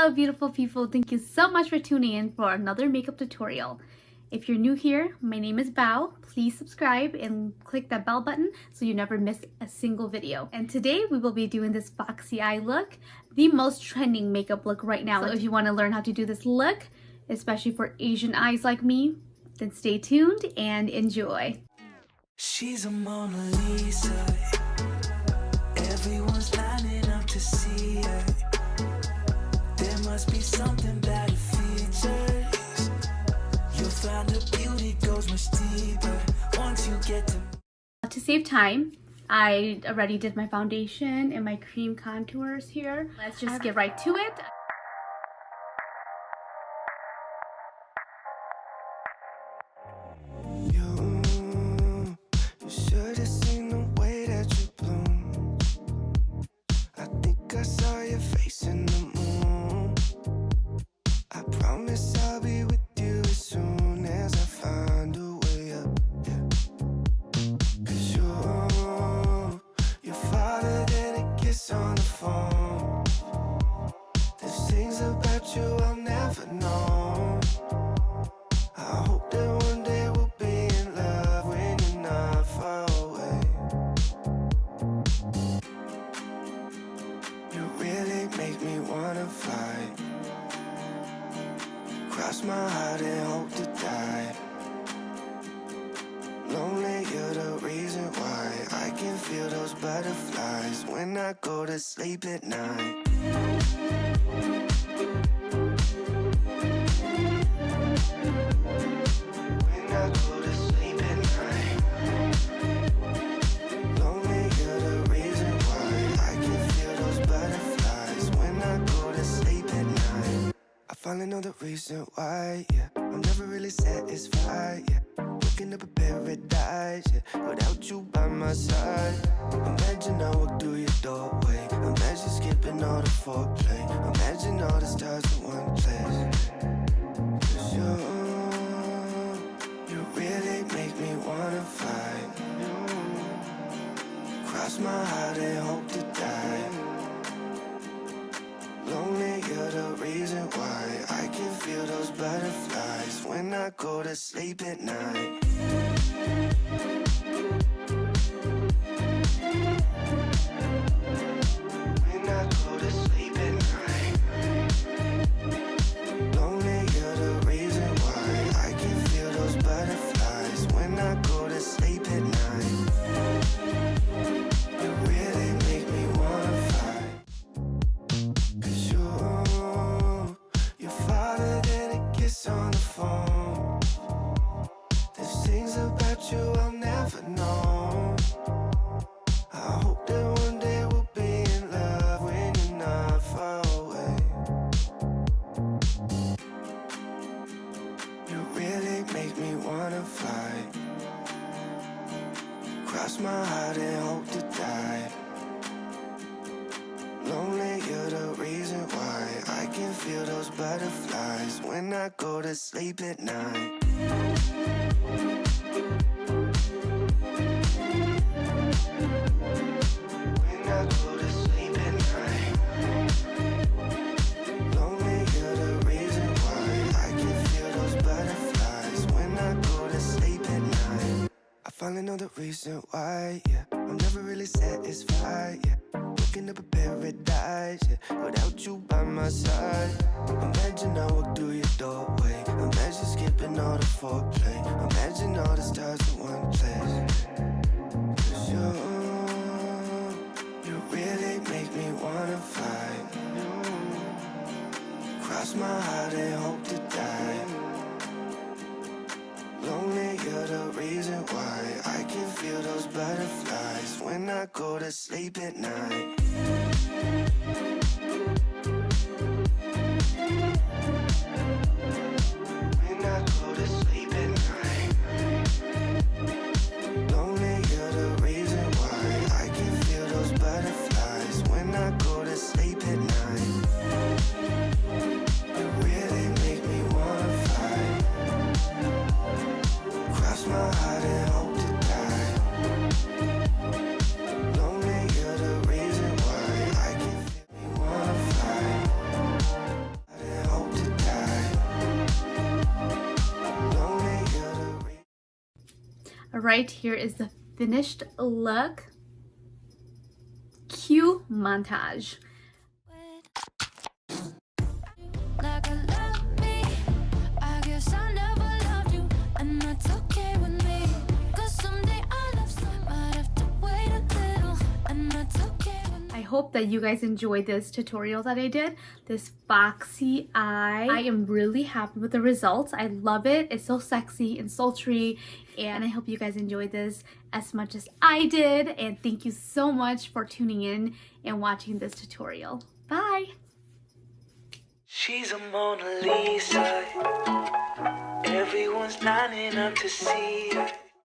Hello beautiful people, thank you so much for tuning in for another makeup tutorial. If you're new here, my name is Bao. Please subscribe and click that bell button so you never miss a single video. And today we will be doing this Foxy eye look, the most trending makeup look right now. So if you want to learn how to do this look, especially for Asian eyes like me, then stay tuned and enjoy. She's a Mona Lisa. Everyone's lining up to see her. There must be something about her features. You'll find her beauty goes much deeper once you get To save time, I already did my foundation and my cream contours here. Let's just get right to it. You should have seen the way that you bloom. I think I saw your face in the moon. I promise I'll be with you as soon as I find a way up. Cause you're farther than a kiss on the phone. There's things about you I'll never know. I hope that one day we'll be in love when you're not far away. You really make me wanna fly. Cross my heart and hope to die. Lonely, you're the reason why I can feel those butterflies when I go to sleep at night. When I go to sleep at night. Lonely, you're the reason why I can feel those butterflies when I go to sleep at night. I finally know the reason why, yeah. I'm never really satisfied, yeah. Waking up a paradise, yeah, without you by my side. Imagine I walk through your doorway. Imagine skipping all the foreplay. Imagine all the stars in one place. Cause you really make me wanna fly. Cross my heart and hope to die. Lonely, you're the reason why I can feel those butterflies when I go to sleep at night. When I go to sleep at night. Lonely, you're the reason why I can feel those butterflies when I go to sleep at night. You really make me wanna fly. Cause you're farther than a kiss on the phone. There's things about you I'll never know. I hope that one day we'll be in love when you're not far away. You really make me wanna fly. Cross my heart and hope to die. Lonely, you're the reason why I can feel those butterflies when I go to sleep at night. When I go to sleep at night. Lonely, you're the reason why I can feel those butterflies when I go to sleep at night. I finally know the reason why, yeah. I'm never really satisfied, yeah. Waking up a paradise, yeah, without you by my side. Imagine I walk through your doorway. Imagine skipping all the foreplay. Imagine all the stars in one place. Cause you really make me wanna fly. Cross my heart and hope to die. Lonely, you're the reason why I can feel those butterflies when I go to sleep at night. When I go to sleep at night. Lonely, you're the reason why I can feel those butterflies when I go to sleep at night. You really make me wanna fly. Cross my heart and hope to die. Lonely, you're the reason Right here is the finished look. Cue montage. Like I love me, I guess I never loved you, and that's okay with me. 'Cause someday I love some, might have to wait a little, and that's okay with me. I hope that you guys enjoyed this tutorial that I did, this Foxy eye. I am really happy with the results. I love it. It's so sexy and sultry, and I hope you guys enjoyed this as much as I did. And thank you so much for tuning in and watching this tutorial. Bye! She's a Mona Lisa. Everyone's lining up to see her.